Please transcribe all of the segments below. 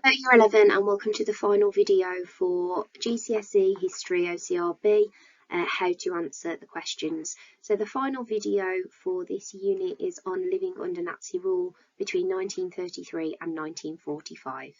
Hello Year 11 and welcome to the final video for GCSE History OCR B, how to answer the questions. So the final video for this unit is on living under Nazi rule between 1933 and 1945.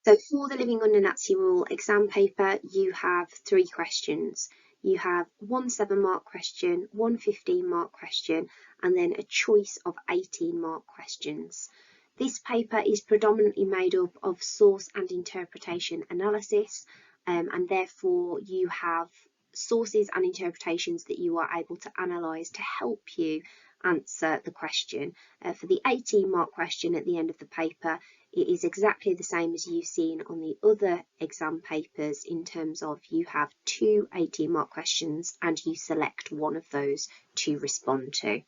So for the living under Nazi rule exam paper, you have 3 questions. You have one 7-mark question, one 15-mark question, and then a choice of 18-mark questions. This paper is predominantly made up of source and interpretation analysis, and therefore you have sources and interpretations that you are able to analyse to help you answer the question. For the 18-mark question at the end of the paper, it is exactly the same as you've seen on the other exam papers in terms of you have 2 18-mark questions and you select one of those to respond to.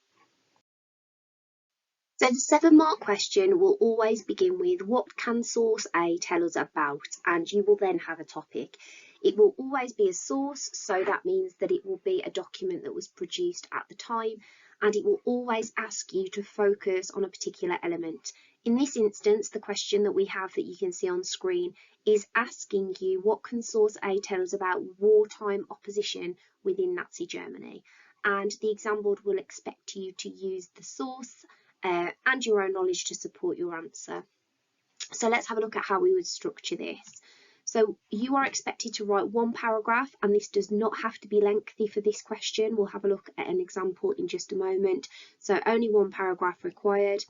So the 7-mark question will always begin with what can source A tell us about, and you will then have a topic. It will always be a source, so that means that it will be a document that was produced at the time, and it will always ask you to focus on a particular element. In this instance, the question that we have that you can see on screen is asking you what can source A tell us about wartime opposition within Nazi Germany, and the exam board will expect you to use the source and your own knowledge to support your answer. So let's have a look at how we would structure this. So you are expected to write 1 paragraph, and this does not have to be lengthy for this question. We'll have a look at an example in just a moment. So only 1 paragraph required.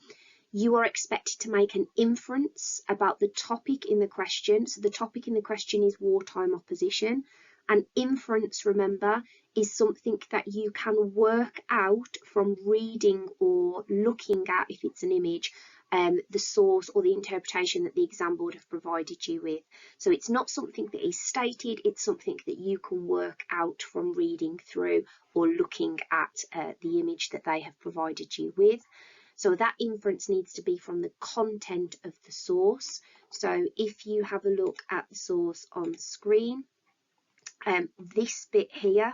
You are expected to make an inference about the topic in the question. So the topic in the question is wartime opposition. An inference, remember, is something that you can work out from reading or looking at, if it's an image, the source or the interpretation that the exam board have provided you with. So it's not something that is stated, it's something that you can work out from reading through or looking at the image that they have provided you with. So that inference needs to be from the content of the source. So if you have a look at the source on screen, this bit here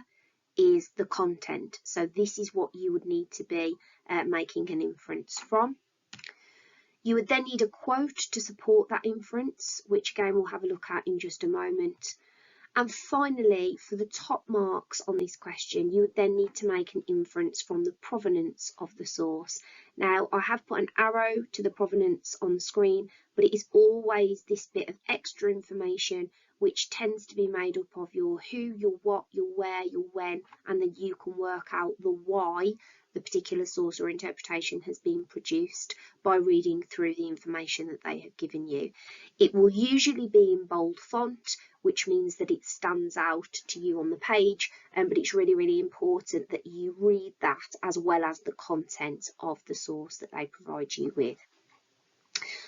is the content. So this is what you would need to be making an inference from. You would then need a quote to support that inference, which again we'll have a look at in just a moment. And finally, for the top marks on this question, you would then need to make an inference from the provenance of the source. Now, I have put an arrow to the provenance on the screen, but it is always this bit of extra information which tends to be made up of your who, your what, your where, your when, and then you can work out the why the particular source or interpretation has been produced by reading through the information that they have given you. It will usually be in bold font, which means that it stands out to you on the page, but it's really, really important that you read that as well as the content of the source that they provide you with.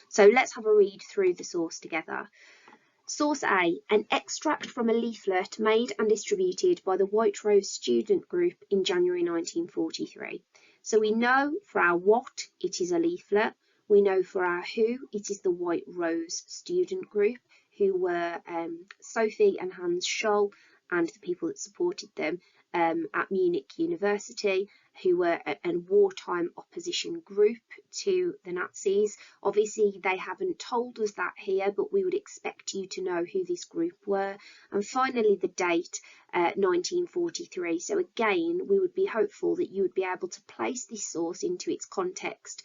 So let's have a read through the source together. Source A, an extract from a leaflet made and distributed by the White Rose student group in January 1943. So we know for our what, it is a leaflet. We know for our who, it is the White Rose student group, who were Sophie and Hans Scholl and the people that supported them at Munich University, who were a wartime opposition group to the Nazis. Obviously, they haven't told us that here, but we would expect you to know who this group were. And finally, the date, 1943. So again, we would be hopeful that you would be able to place this source into its context,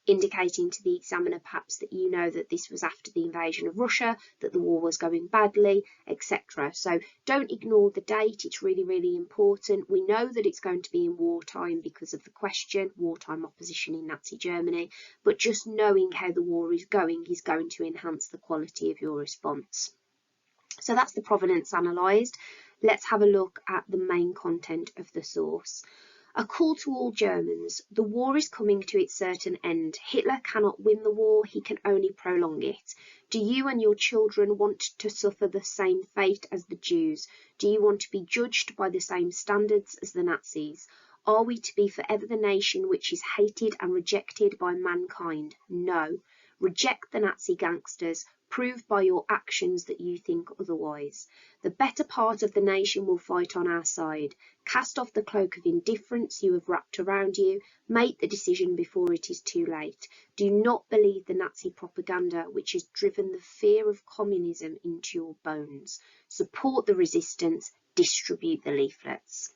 indicating to the examiner perhaps that you know that this was after the invasion of Russia, that the war was going badly, etc. So don't ignore the date, it's really, really important. We know that it's going to be in wartime because of the question, wartime opposition in Nazi Germany, but just knowing how the war is going to enhance the quality of your response. So that's the provenance analysed. Let's have a look at the main content of the source. A call to all Germans. The war is coming to its certain end. Hitler cannot win the war, he can only prolong it. Do you and your children want to suffer the same fate as the Jews? Do you want to be judged by the same standards as the Nazis? Are we to be forever the nation which is hated and rejected by mankind? No. Reject the Nazi gangsters. Prove by your actions that you think otherwise. The better part of the nation will fight on our side. Cast off the cloak of indifference you have wrapped around you. Make the decision before it is too late. Do not believe the Nazi propaganda which has driven the fear of communism into your bones. Support the resistance. Distribute the leaflets.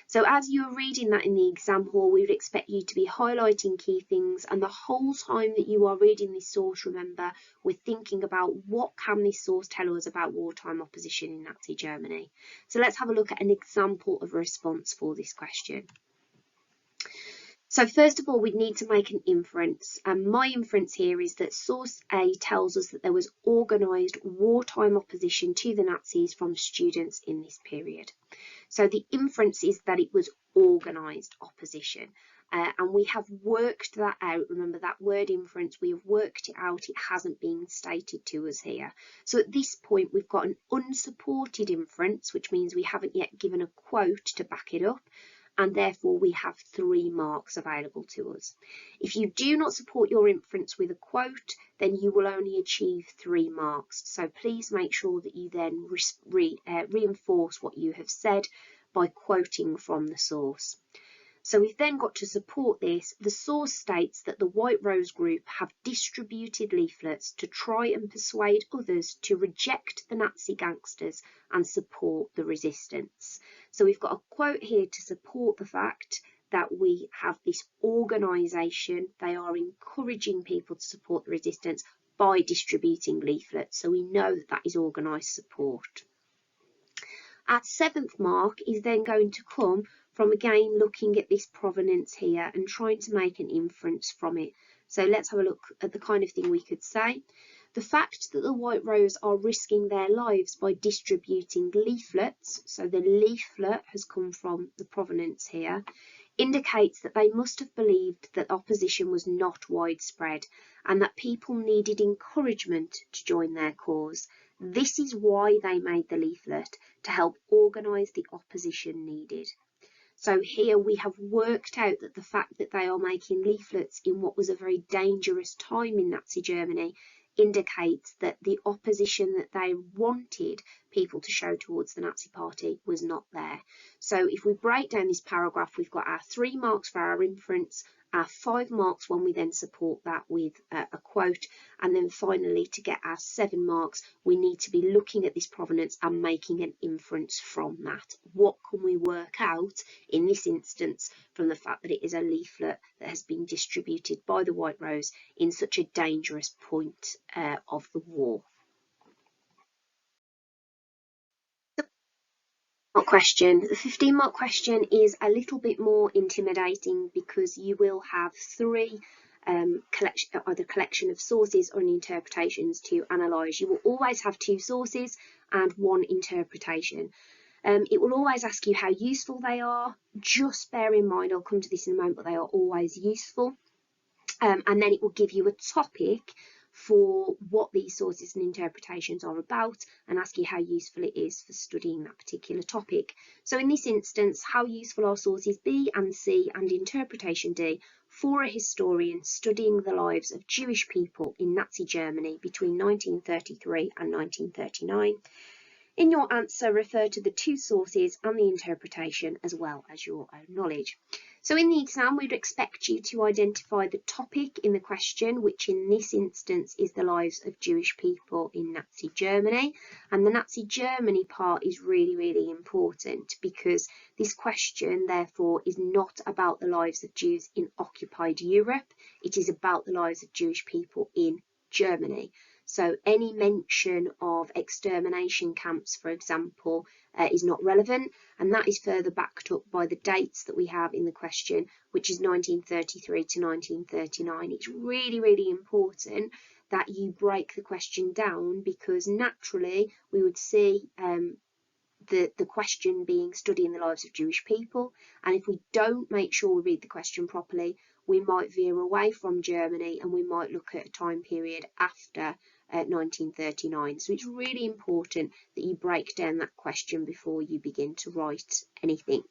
So as you're reading that in the exam hall, we would expect you to be highlighting key things, and the whole time that you are reading this source, remember, we're thinking about what can this source tell us about wartime opposition in Nazi Germany. So let's have a look at an example of a response for this question. So first of all, we'd need to make an inference, and my inference here is that source A tells us that there was organised wartime opposition to the Nazis from students in this period. So the inference is that it was organised opposition, and we have worked that out. Remember that word inference, we have worked it out, it hasn't been stated to us here. So at this point we've got an unsupported inference, which means we haven't yet given a quote to back it up, and therefore we have 3 marks available to us. If you do not support your inference with a quote, then you will only achieve 3 marks. So please make sure that you then reinforce what you have said by quoting from the source. So we've then got to support this. The source states that the White Rose Group have distributed leaflets to try and persuade others to reject the Nazi gangsters and support the resistance. So we've got a quote here to support the fact that we have this organisation. They are encouraging people to support the resistance by distributing leaflets. So we know that that is organised support. Our 7th mark is then going to come from again looking at this provenance here and trying to make an inference from it. So let's have a look at the kind of thing we could say. The fact that the White Rose are risking their lives by distributing leaflets, so the leaflet has come from the provenance here, indicates that they must have believed that opposition was not widespread and that people needed encouragement to join their cause. This is why they made the leaflet, to help organise the opposition needed. So here we have worked out that the fact that they are making leaflets in what was a very dangerous time in Nazi Germany indicates that the opposition that they wanted people to show towards the Nazi Party was not there. So if we break down this paragraph, we've got our 3 marks for our inference, our 5 marks when we then support that with a quote, and then finally to get our 7 marks we need to be looking at this provenance and making an inference from that. What can we work out in this instance from the fact that it is a leaflet that has been distributed by the White Rose in such a dangerous point of the war? Question. The 15-mark question is a little bit more intimidating because you will have 3 either collection of sources or interpretations to analyse. You will always have 2 sources and 1 interpretation. It will always ask you how useful they are. Just bear in mind, I'll come to this in a moment, but they are always useful. And then it will give you a topic for what these sources and interpretations are about and ask you how useful it is for studying that particular topic. So in this instance, how useful are sources B and C and interpretation D for a historian studying the lives of Jewish people in Nazi Germany between 1933 and 1939? In your answer, refer to the 2 sources and the interpretation as well as your own knowledge. So in the exam, we'd expect you to identify the topic in the question, which in this instance is the lives of Jewish people in Nazi Germany. And the Nazi Germany part is really, really important because this question, therefore, is not about the lives of Jews in occupied Europe. It is about the lives of Jewish people in Germany. So any mention of extermination camps, for example, is not relevant, and that is further backed up by the dates that we have in the question, which is 1933 to 1939. It's really, really important that you break the question down because naturally we would see the question being studying the lives of Jewish people, and if we don't make sure we read the question properly, we might veer away from Germany and we might look at a time period after 1939. So it's really important that you break down that question before you begin to write anything.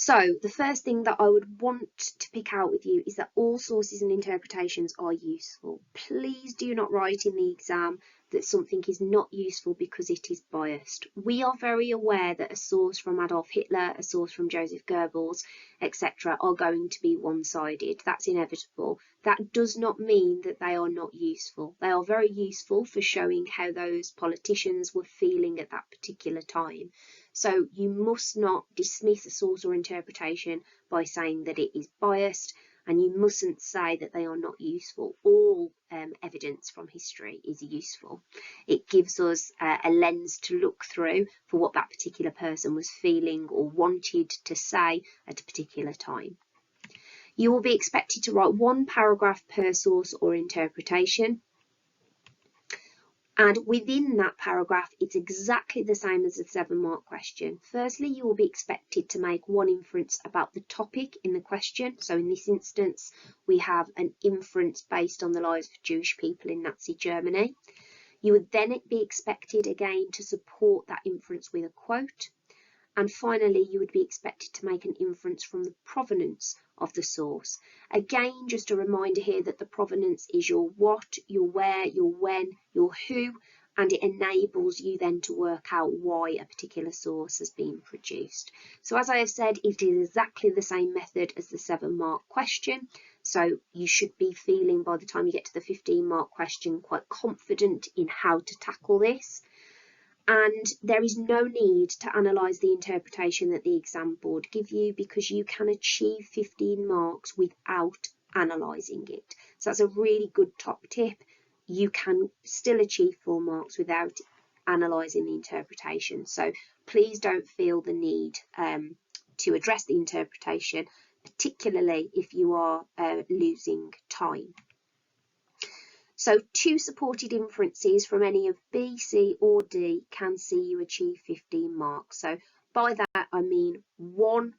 So the first thing that I would want to pick out with you is that all sources and interpretations are useful. Please do not write in the exam that something is not useful because it is biased. We are very aware that a source from Adolf Hitler, a source from Joseph Goebbels, etc. are going to be one-sided. That's inevitable. That does not mean that they are not useful. They are very useful for showing how those politicians were feeling at that particular time. So you must not dismiss a source or interpretation by saying that it is biased, and you mustn't say that they are not useful. All evidence from history is useful. It gives us a lens to look through for what that particular person was feeling or wanted to say at a particular time. You will be expected to write one paragraph per source or interpretation. And within that paragraph, it's exactly the same as the 7-mark question. Firstly, you will be expected to make one inference about the topic in the question. So in this instance, we have an inference based on the lives of Jewish people in Nazi Germany. You would then be expected again to support that inference with a quote. And finally, you would be expected to make an inference from the provenance of the source. Again, just a reminder here that the provenance is your what, your where, your when, your who, and it enables you then to work out why a particular source has been produced. So as I have said, it is exactly the same method as the 7-mark question. So you should be feeling by the time you get to the 15-mark question quite confident in how to tackle this. And there is no need to analyse the interpretation that the exam board give you, because you can achieve 15 marks without analysing it. So that's a really good top tip. You can still achieve 4 marks without analysing the interpretation. So please don't feel the need to address the interpretation, particularly if you are losing time. So 2 supported inferences from any of B, C or D can see you achieve 15 marks. So by that I mean one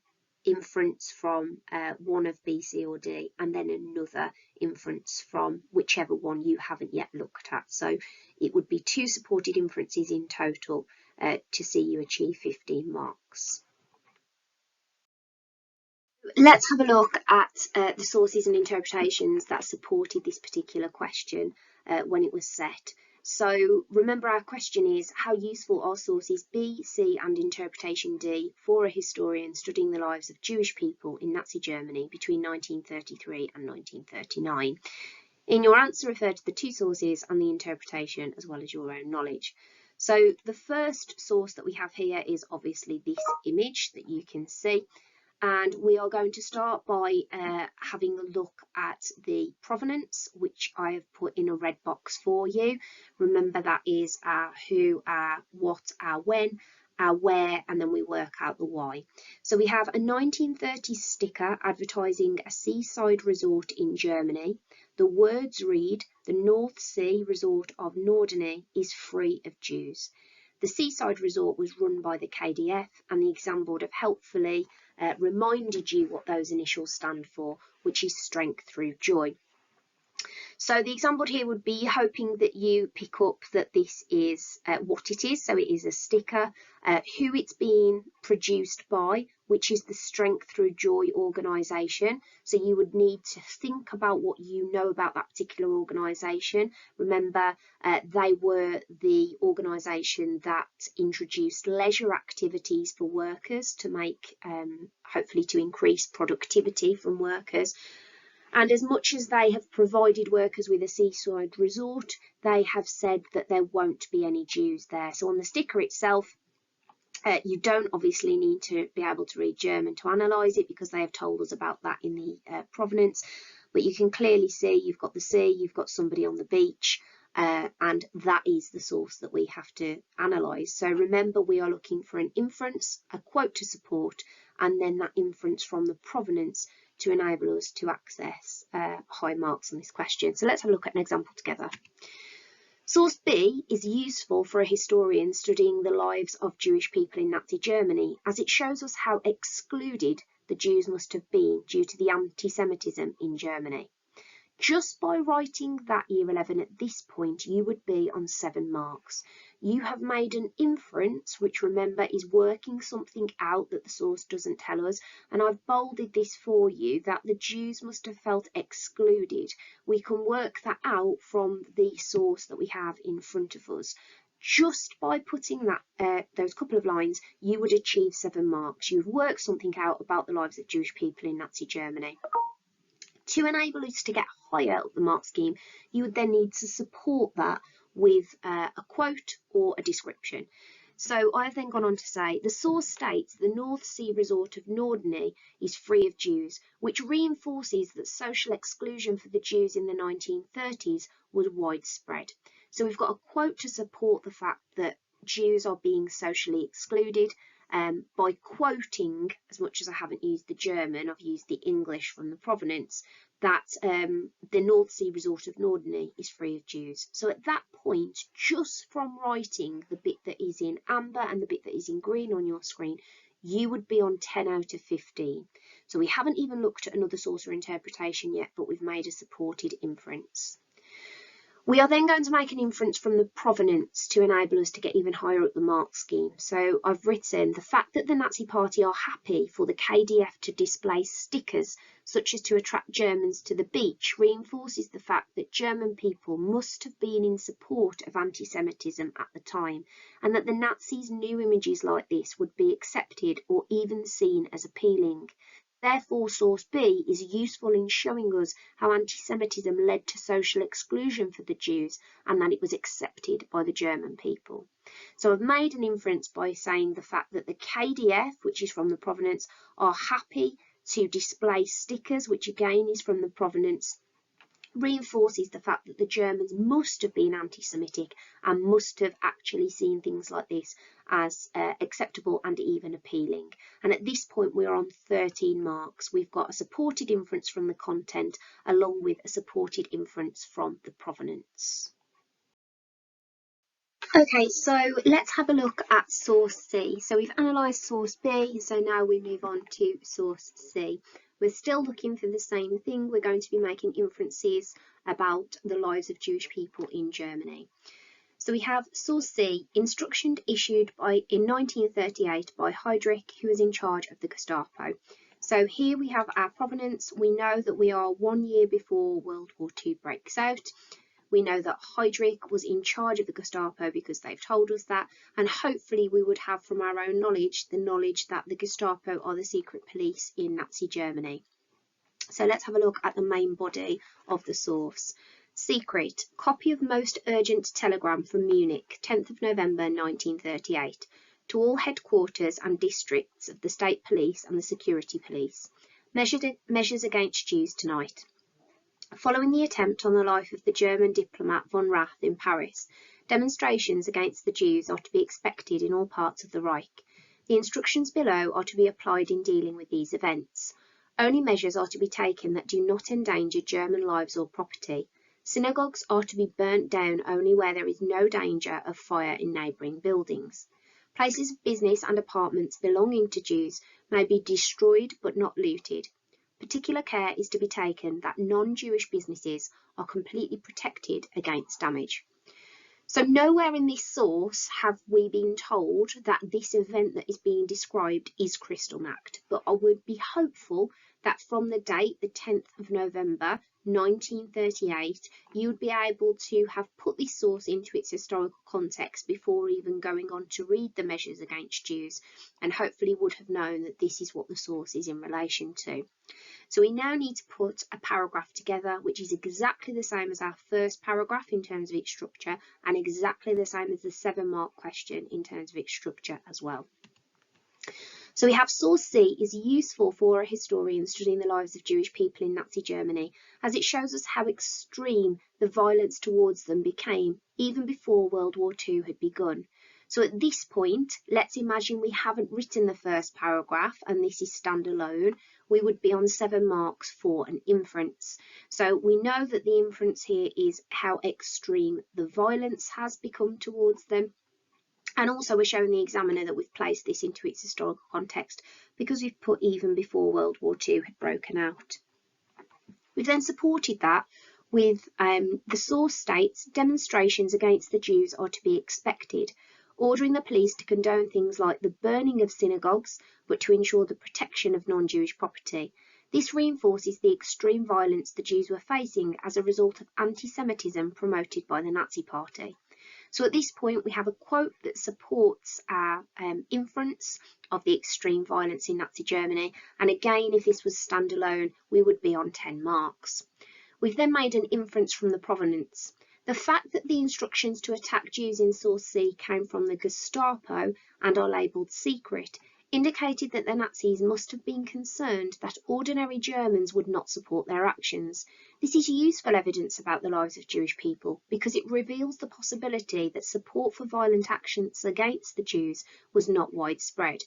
inference from one of B, C or D, and then another inference from whichever one you haven't yet looked at. So it would be 2 supported inferences in total to see you achieve 15 marks. Let's have a look at the sources and interpretations that supported this particular question when it was set. So remember, our question is, how useful are sources B, C and interpretation D for a historian studying the lives of Jewish people in Nazi Germany between 1933 and 1939? In your answer, refer to the 2 sources and the interpretation as well as your own knowledge. So the first source that we have here is obviously this image that you can see. And we are going to start by having a look at the provenance, which I have put in a red box for you. Remember, that is our who, our what, our when, our where, and then we work out the why. So we have a 1930s sticker advertising a seaside resort in Germany. The words read, "The North Sea resort of Norderney is free of Jews." The seaside resort was run by the KDF, and the exam board have helpfully reminded you what those initials stand for, which is strength through joy. So the exam board here would be hoping that you pick up that this is what it is. So it is a sticker, who it's been produced by, which is the Strength Through Joy organisation. So you would need to think about what you know about that particular organisation. Remember, they were the organisation that introduced leisure activities for workers to make, hopefully to increase productivity from workers. And as much as they have provided workers with a seaside resort, they have said that there won't be any Jews there. So on the sticker itself, you don't obviously need to be able to read German to analyse it, because they have told us about that in the provenance. But you can clearly see you've got the sea, you've got somebody on the beach, and that is the source that we have to analyse. So remember, we are looking for an inference, a quote to support, and then that inference from the provenance to enable us to access high marks on this question. So let's have a look at an example together. Source B is useful for a historian studying the lives of Jewish people in Nazi Germany, as it shows us how excluded the Jews must have been due to the anti-Semitism in Germany. Just by writing that year 11 at this point, you would be on 7 marks. You have made an inference, which remember is working something out that the source doesn't tell us, and I've bolded this for you, that the Jews must have felt excluded. We can work that out from the source that we have in front of us. Just by putting that those couple of lines, you would achieve 7 marks. You've worked something out about the lives of Jewish people in Nazi Germany. To enable us to get higher up the mark scheme, you would then need to support that with a quote or a description. So I've then gone on to say, the source states the North Sea resort of Norderney is free of Jews, which reinforces that social exclusion for the Jews in the 1930s was widespread. So we've got a quote to support the fact that Jews are being socially excluded. By quoting, as much as I haven't used the German, I've used the English from the provenance, that the North Sea resort of Norderney is free of Jews. So at that point, just from writing the bit that is in amber and the bit that is in green on your screen, you would be on 10 out of 15. So we haven't even looked at another source or interpretation yet, but we've made a supported inference. We are then going to make an inference from the provenance to enable us to get even higher up the mark scheme. So I've written the fact that the Nazi Party are happy for the KDF to display stickers such as to attract Germans to the beach reinforces the fact that German people must have been in support of anti-Semitism at the time, and that the Nazis knew images like this would be accepted or even seen as appealing. Therefore, source B is useful in showing us how anti-Semitism led to social exclusion for the Jews and that it was accepted by the German people. So I've made an inference by saying the fact that the KDF, which is from the provenance, are happy to display stickers, which again is from the provenance, reinforces the fact that the Germans must have been anti-Semitic and must have actually seen things like this as acceptable and even appealing. And at this point we're on 13 marks. We've got a supported inference from the content along with a supported inference from the provenance. Okay, so let's have a look at source C. So we've analysed source B, so now we move on to source C. We're still looking for the same thing. We're going to be making inferences about the lives of Jewish people in Germany. So we have source C, instruction issued in 1938 by Heydrich, who was in charge of the Gestapo. So here we have our provenance. We know that we are 1 year before World War II breaks out. We know that Heydrich was in charge of the Gestapo because they've told us that, and hopefully we would have from our own knowledge the knowledge that the Gestapo are the secret police in Nazi Germany. So let's have a look at the main body of the source. Secret, copy of most urgent telegram from Munich, 10th of November 1938, to all headquarters and districts of the state police and the security police. Measures against Jews tonight. Following the attempt on the life of the German diplomat von Rath in Paris, demonstrations against the Jews are to be expected in all parts of the Reich. The instructions below are to be applied in dealing with these events. Only measures are to be taken that do not endanger German lives or property. Synagogues are to be burnt down only where there is no danger of fire in neighbouring buildings. Places of business and apartments belonging to Jews may be destroyed but not looted. Particular care is to be taken that non-Jewish businesses are completely protected against damage. So nowhere in this source have we been told that this event that is being described is Kristallnacht, but I would be hopeful that from the date, the 10th of November 1938, you would be able to have put this source into its historical context before even going on to read the measures against Jews, and hopefully would have known that this is what the source is in relation to. So we now need to put a paragraph together, which is exactly the same as our first paragraph in terms of its structure, and exactly the same as the 7-mark question in terms of its structure as well. So we have source C is useful for a historian studying the lives of Jewish people in Nazi Germany, as it shows us how extreme the violence towards them became even before World War II had begun. So at this point, let's imagine we haven't written the first paragraph and this is standalone. We would be on 7 marks for an inference. So we know that the inference here is how extreme the violence has become towards them. And also we're showing the examiner that we've placed this into its historical context because we've put even before World War II had broken out. We've then supported that with the source states demonstrations against the Jews are to be expected, ordering the police to condone things like the burning of synagogues, but to ensure the protection of non-Jewish property. This reinforces the extreme violence the Jews were facing as a result of anti-Semitism promoted by the Nazi Party. So at this point, we have a quote that supports our inference of the extreme violence in Nazi Germany. And again, if this was standalone, we would be on 10 marks. We've then made an inference from the provenance. The fact that the instructions to attack Jews in Source C came from the Gestapo and are labelled secret indicated that the Nazis must have been concerned that ordinary Germans would not support their actions. This is useful evidence about the lives of Jewish people because it reveals the possibility that support for violent actions against the Jews was not widespread.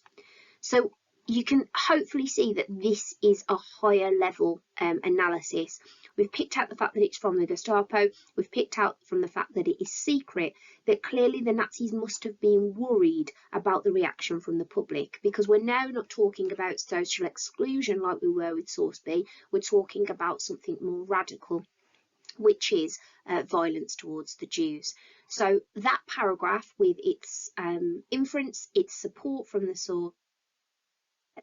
So you can hopefully see that this is a higher level analysis. We've picked out the fact that it's from the Gestapo. We've picked out from the fact that it is secret that clearly the Nazis must have been worried about the reaction from the public, because we're now not talking about social exclusion like we were with Source B. We're talking about something more radical, which is violence towards the Jews. So that paragraph with its inference, its support from the source,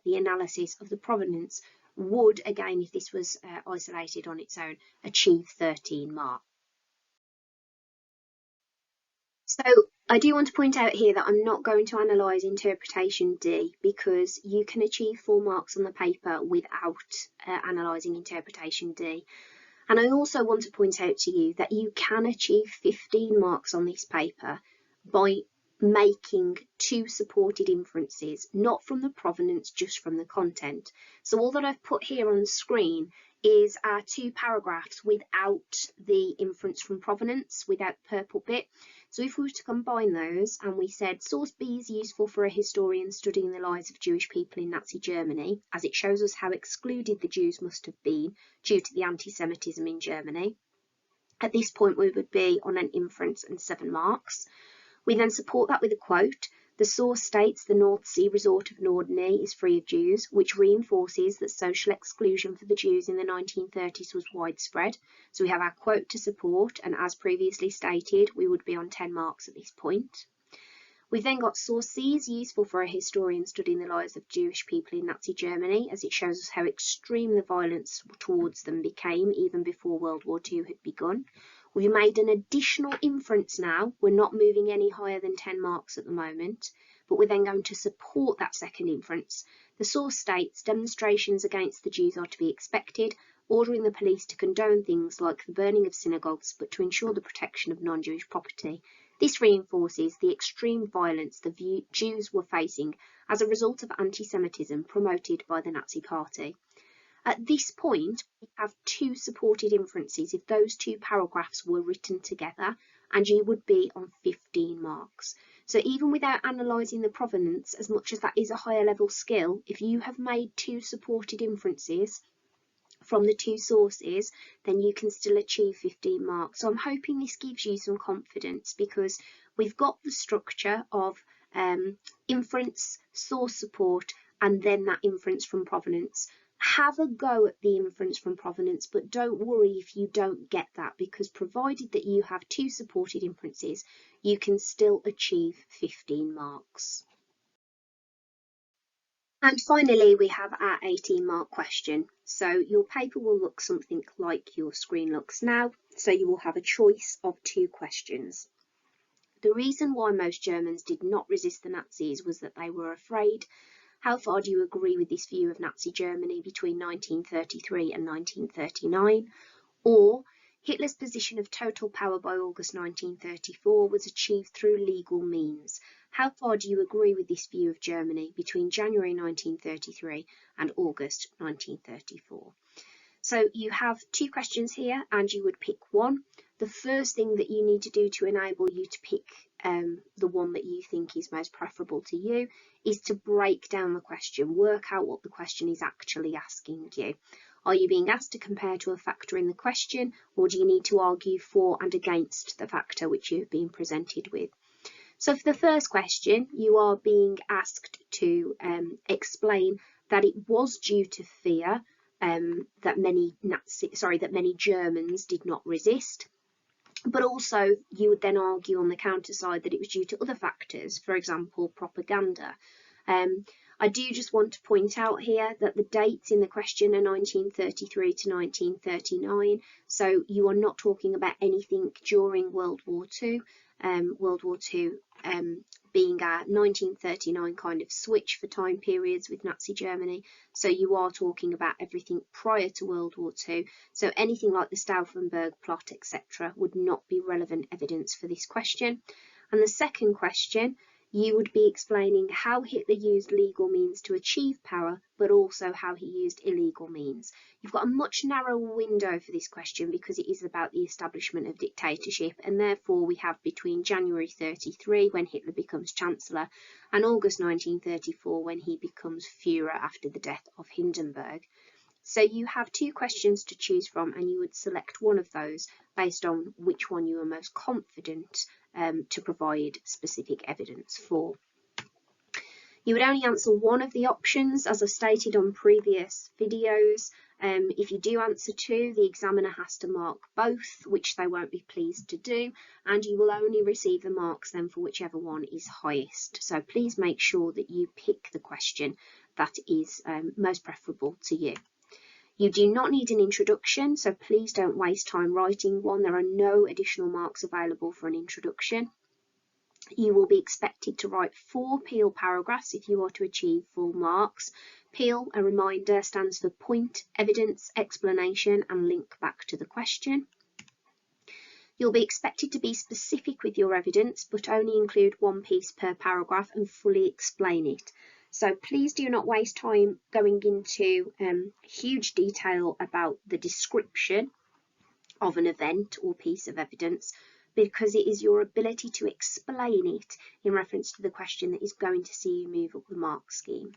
the analysis of the provenance would, again, if this was isolated on its own, achieve 13 marks. So I do want to point out here that I'm not going to analyse interpretation D, because you can achieve 4 marks on the paper without analysing interpretation D. And I also want to point out to you that you can achieve 15 marks on this paper by making 2 supported inferences, not from the provenance, just from the content. So all that I've put here on the screen is our 2 paragraphs without the inference from provenance, without the purple bit. So if we were to combine those and we said source B is useful for a historian studying the lives of Jewish people in Nazi Germany, as it shows us how excluded the Jews must have been due to the anti-Semitism in Germany. At this point, we would be on an inference and 7 marks. We then support that with a quote. The source states the North Sea resort of Norderney is free of Jews, which reinforces that social exclusion for the Jews in the 1930s was widespread. So we have our quote to support, and as previously stated, we would be on 10 marks at this point. We've then got source C is useful for a historian studying the lives of Jewish people in Nazi Germany, as it shows us how extreme the violence towards them became even before World War II had begun. We've made an additional inference now. We're not moving any higher than 10 marks at the moment, but we're then going to support that second inference. The source states demonstrations against the Jews are to be expected, ordering the police to condone things like the burning of synagogues, but to ensure the protection of non-Jewish property. This reinforces the extreme violence the Jews were facing as a result of anti-Semitism promoted by the Nazi Party. At this point, we have 2 supported inferences if those 2 paragraphs were written together, and you would be on 15 marks. So even without analysing the provenance, as much as that is a higher level skill, if you have made 2 supported inferences from the 2 sources, then you can still achieve 15 marks. So I'm hoping this gives you some confidence, because we've got the structure of inference, source support, and then that inference from provenance. Have a go at the inference from provenance, but don't worry if you don't get that, because provided that you have 2 supported inferences, you can still achieve 15 marks. And finally, we have our 18-mark question. So your paper will look something like your screen looks now. So you will have a choice of 2 questions. The reason why most Germans did not resist the Nazis was that they were afraid. How far do you agree with this view of Nazi Germany between 1933 and 1939? Or Hitler's position of total power by August 1934 was achieved through legal means. How far do you agree with this view of Germany between January 1933 and August 1934? So you have 2 questions here, and you would pick one. The first thing that you need to do to enable you to pick the one that you think is most preferable to you is to break down the question, work out what the question is actually asking you. Are you being asked to compare to a factor in the question, or do you need to argue for and against the factor which you've been presented with? So for the first question, you are being asked to explain that it was due to fear that many Germans did not resist. But also, you would then argue on the counter side that it was due to other factors, for example, propaganda. I do just want to point out here that the dates in the question are 1933 to 1939, so you are not talking about anything during World War II. World War II being a 1939 kind of switch for time periods with Nazi Germany, so you are talking about everything prior to World War II, so anything like the Stauffenberg plot, etc., would not be relevant evidence for this question. And the second question, you would be explaining how Hitler used legal means to achieve power, but also how he used illegal means. You've got a much narrower window for this question because it is about the establishment of dictatorship, and therefore we have between January 33, when Hitler becomes Chancellor, and August 1934, when he becomes Führer after the death of Hindenburg. So you have two questions to choose from, and you would select one of those based on which one you are most confident to provide specific evidence for. You would only answer one of the options, as I've stated on previous videos. If you do answer two, the examiner has to mark both, which they won't be pleased to do, and you will only receive the marks then for whichever one is highest. So please make sure that you pick the question that is most preferable to you. You do not need an introduction, so please don't waste time writing one. There are no additional marks available for an introduction. You will be expected to write 4 Peel paragraphs if you are to achieve full marks. Peel, a reminder, stands for point, evidence, explanation, and link back to the question. You'll be expected to be specific with your evidence, but only include one piece per paragraph and fully explain it. So please do not waste time going into huge detail about the description of an event or piece of evidence, because it is your ability to explain it in reference to the question that is going to see you move up the mark scheme.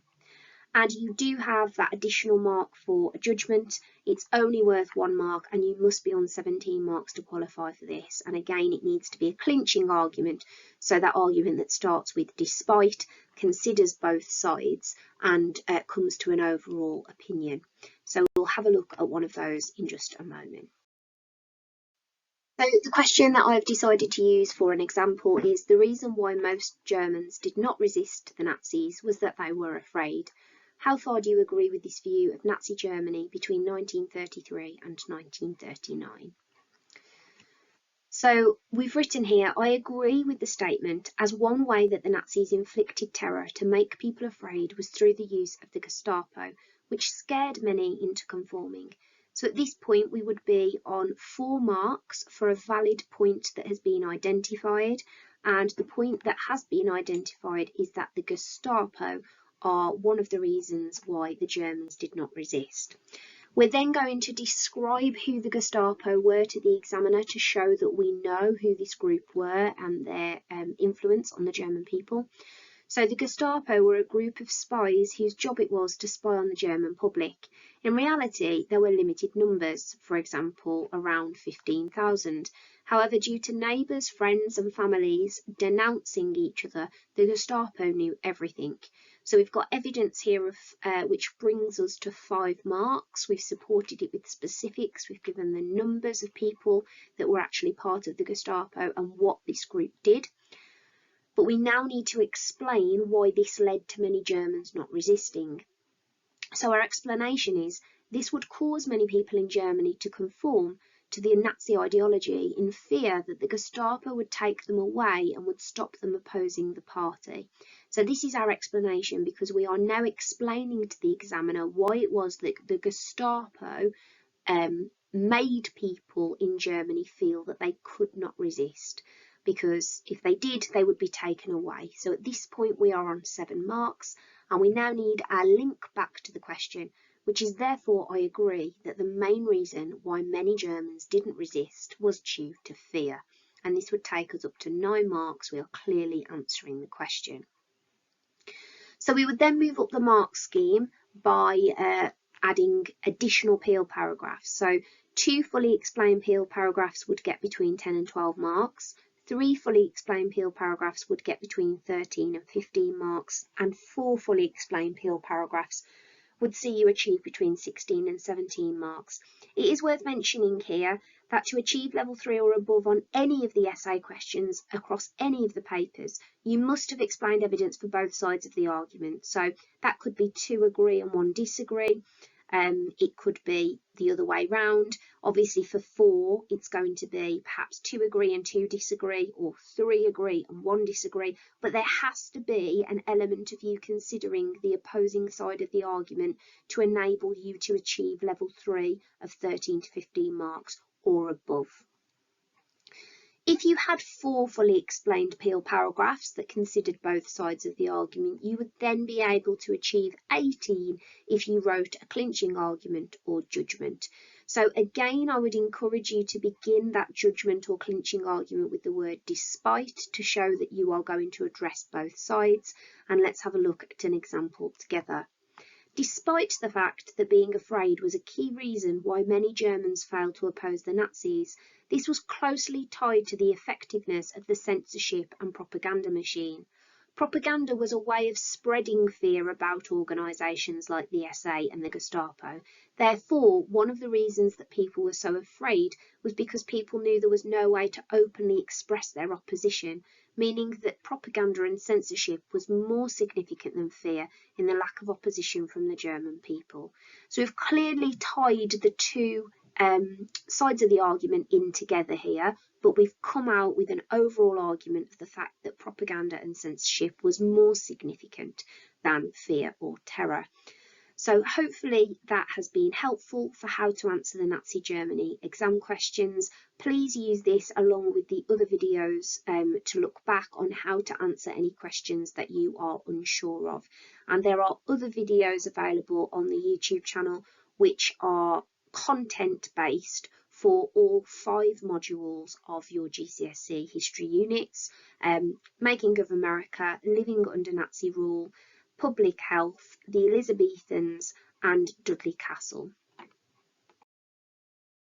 And you do have that additional mark for a judgment. It's only worth 1 mark, and you must be on 17 marks to qualify for this. And again, it needs to be a clinching argument, so that argument that starts with despite, considers both sides, and comes to an overall opinion. So we'll have a look at one of those in just a moment. So the question that I've decided to use for an example is: the reason why most Germans did not resist the Nazis was that they were afraid. How far do you agree with this view of Nazi Germany between 1933 and 1939? So we've written here, I agree with the statement, as one way that the Nazis inflicted terror to make people afraid was through the use of the Gestapo, which scared many into conforming. So at this point we would be on 4 marks for a valid point that has been identified, and the point that has been identified is that the Gestapo are one of the reasons why the Germans did not resist. We're then going to describe who the Gestapo were to the examiner to show that we know who this group were and their influence on the German people. So the Gestapo were a group of spies whose job it was to spy on the German public. In reality, there were limited numbers, for example, around 15,000. However, due to neighbours, friends and families denouncing each other, the Gestapo knew everything. So we've got evidence here of which brings us to 5 marks. We've supported it with specifics. We've given the numbers of people that were actually part of the Gestapo and what this group did. But we now need to explain why this led to many Germans not resisting. So our explanation is this would cause many people in Germany to conform to the Nazi ideology in fear that the Gestapo would take them away and would stop them opposing the party. So this is our explanation, because we are now explaining to the examiner why it was that the Gestapo made people in Germany feel that they could not resist, because if they did, they would be taken away. So at this point we are on 7 marks, and we now need our link back to the question, which is therefore I agree that the main reason why many Germans didn't resist was due to fear. And this would take us up to 9 marks. We are clearly answering the question. So we would then move up the mark scheme by adding additional Peel paragraphs. So 2 fully explained Peel paragraphs would get between 10 and 12 marks. 3 fully explained Peel paragraphs would get between 13 and 15 marks, and 4 fully explained Peel paragraphs would see you achieve between 16 and 17 marks. It is worth mentioning here that to achieve level 3 or above on any of the essay questions across any of the papers, you must have explained evidence for both sides of the argument. So that could be 2 agree and 1 disagree. It could be the other way round. Obviously for 4, it's going to be perhaps 2 agree and 2 disagree, or 3 agree and 1 disagree, but there has to be an element of you considering the opposing side of the argument to enable you to achieve level 3 of 13 to 15 marks or above. If you had 4 fully explained appeal paragraphs that considered both sides of the argument, you would then be able to achieve 18 if you wrote a clinching argument or judgment. So again, I would encourage you to begin that judgment or clinching argument with the word despite to show that you are going to address both sides. And let's have a look at an example together. Despite the fact that being afraid was a key reason why many Germans failed to oppose the Nazis, this was closely tied to the effectiveness of the censorship and propaganda machine. Propaganda was a way of spreading fear about organisations like the SA and the Gestapo. Therefore, one of the reasons that people were so afraid was because people knew there was no way to openly express their opposition, meaning that propaganda and censorship was more significant than fear in the lack of opposition from the German people. So we've clearly tied the two sides of the argument in together here, but we've come out with an overall argument of the fact that propaganda and censorship was more significant than fear or terror. So hopefully that has been helpful for how to answer the Nazi Germany exam questions. Please use this along with the other videos to look back on how to answer any questions that you are unsure of. And there are other videos available on the YouTube channel which are content based for all 5 modules of your GCSE history units: Making of America, Living Under Nazi Rule, Public Health, the Elizabethans and Dudley Castle.